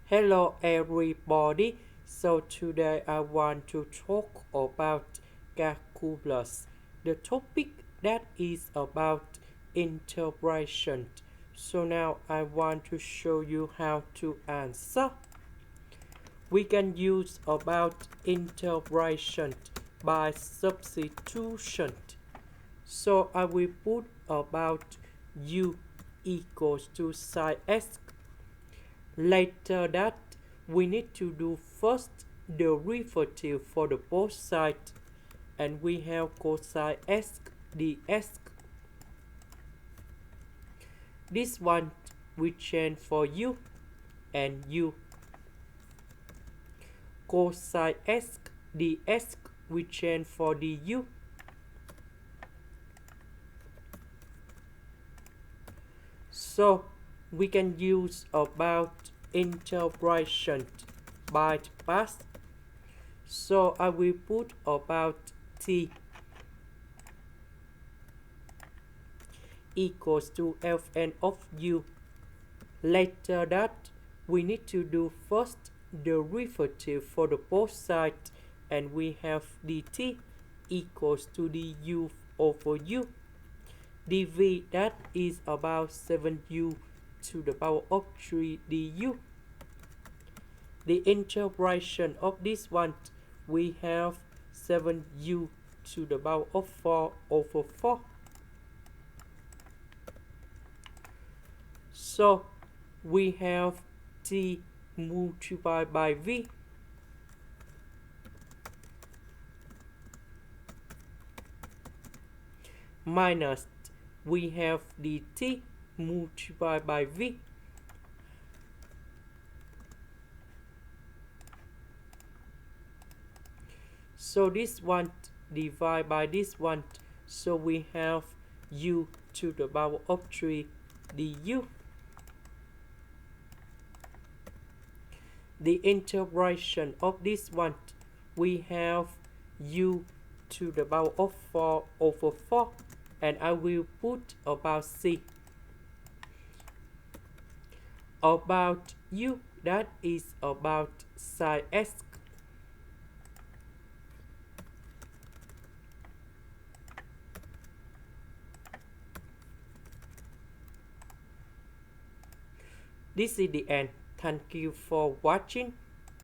Hello everybody. So today I want to talk about calculus. The topic that is about integration. So now I want to show you how to answer. We can use about integration by substitution. So I will put about u equals to sin x. Later that we need to do first derivative for the both sides, and we have cosine x dx. This one we change for u and u. Cosine x dx we change for du. So we can use about integration by parts. So I will put about t equals to fn of u. Later that we need to do first derivative for the both sides, and we have dt equals to du over u. dv that is about 7u to the power of 3 du. The integration of this one, we have 7u to the power of 4 over 4. So we have t multiplied by v minus we have dt multiplied by v. So this one divided by this one, so we have u to the power of 3 du. The integration of this one, we have u to the power of 4 over 4, and I will put about c. About u, that is about sin x. This is the end. Thank you for watching.